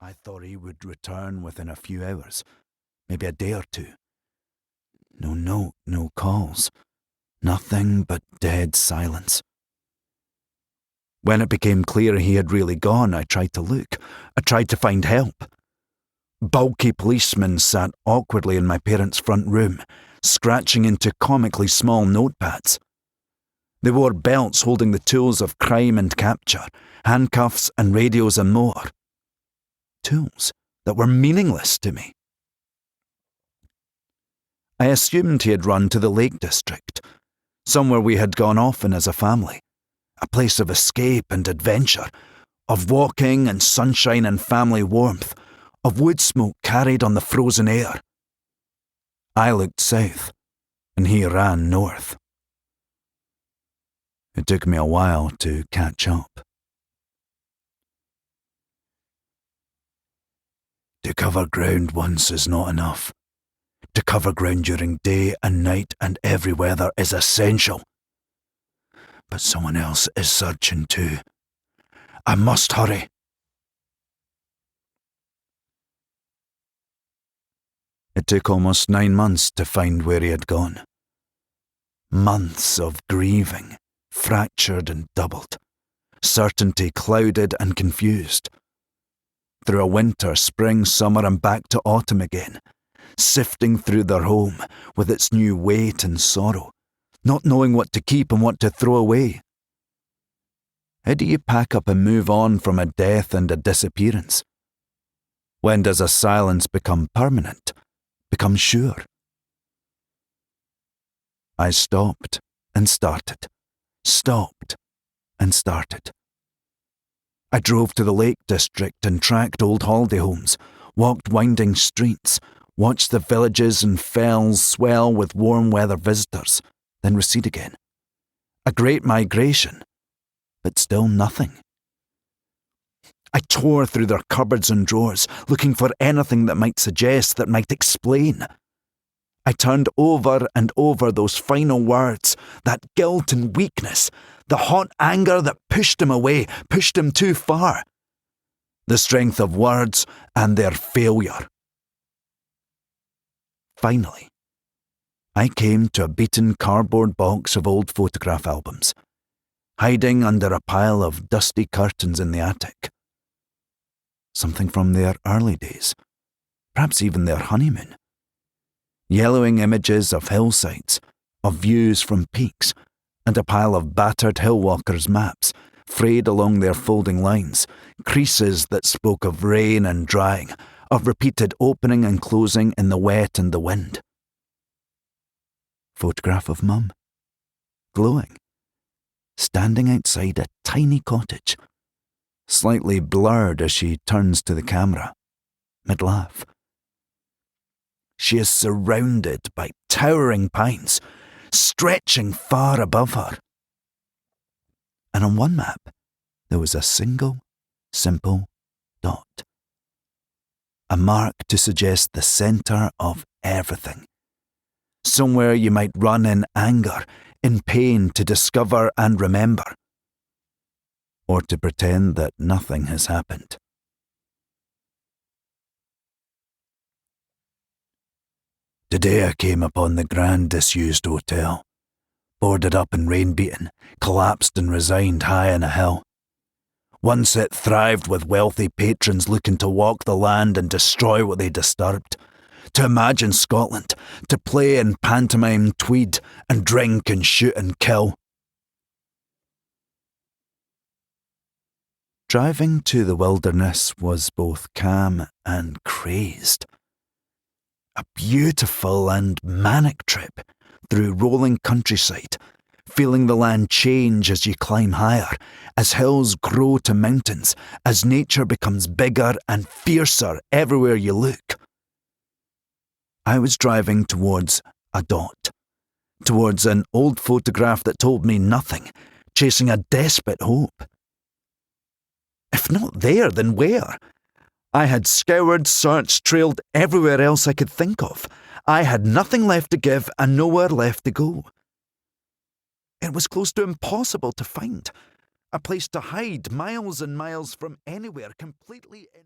I thought he would return within a few hours, maybe a day or two. No note, no calls. Nothing but dead silence. When it became clear he had really gone, I tried to look. I tried to find help. Bulky policemen sat awkwardly in my parents' front room, scratching into comically small notepads. They wore belts holding the tools of crime and capture, handcuffs and radios and more. Tools that were meaningless to me. I assumed he had run to the Lake District, somewhere we had gone often as a family, a place of escape and adventure, of walking and sunshine and family warmth, of wood smoke carried on the frozen air. I looked south, and he ran north. It took me a while to catch up. To cover ground once is not enough. To cover ground during day and night and every weather is essential. But someone else is searching too. I must hurry. It took almost 9 months to find where he had gone. Months of grieving, fractured and doubled, certainty clouded and confused. Through a winter, spring, summer and back to autumn again, sifting through their home with its new weight and sorrow, not knowing what to keep and what to throw away. How do you pack up and move on from a death and a disappearance? When does a silence become permanent, become sure? I stopped and started, stopped and started. I drove to the Lake District and tracked old holiday homes, walked winding streets, watched the villages and fells swell with warm weather visitors, then recede again. A great migration, but still nothing. I tore through their cupboards and drawers, looking for anything that might suggest, that might explain. I turned over and over those final words, that guilt and weakness, the hot anger that pushed him away, pushed him too far. The strength of words and their failure. Finally, I came to a beaten cardboard box of old photograph albums, hiding under a pile of dusty curtains in the attic. Something from their early days, perhaps even their honeymoon. Yellowing images of hillsides, of views from peaks, and a pile of battered hillwalkers' maps, frayed along their folding lines, creases that spoke of rain and drying, of repeated opening and closing in the wet and the wind. Photograph of Mum, glowing, standing outside a tiny cottage, slightly blurred as she turns to the camera, mid-laugh. She is surrounded by towering pines, stretching far above her. And on one map, there was a single, simple dot. A mark to suggest the centre of everything. Somewhere you might run in anger, in pain to discover and remember. Or to pretend that nothing has happened. Today I came upon the grand disused hotel, boarded up and rain-beaten, collapsed and resigned high on a hill. Once it thrived with wealthy patrons looking to walk the land and destroy what they disturbed, to imagine Scotland, to play in pantomime tweed and drink and shoot and kill. Driving to the wilderness was both calm and crazed. A beautiful and manic trip through rolling countryside, feeling the land change as you climb higher, as hills grow to mountains, as nature becomes bigger and fiercer everywhere you look. I was driving towards a dot, towards an old photograph that told me nothing, chasing a desperate hope. If not there, then where? I had scoured, searched, trailed everywhere else I could think of. I had nothing left to give and nowhere left to go. It was close to impossible to find. A place to hide miles and miles from anywhere, completely in...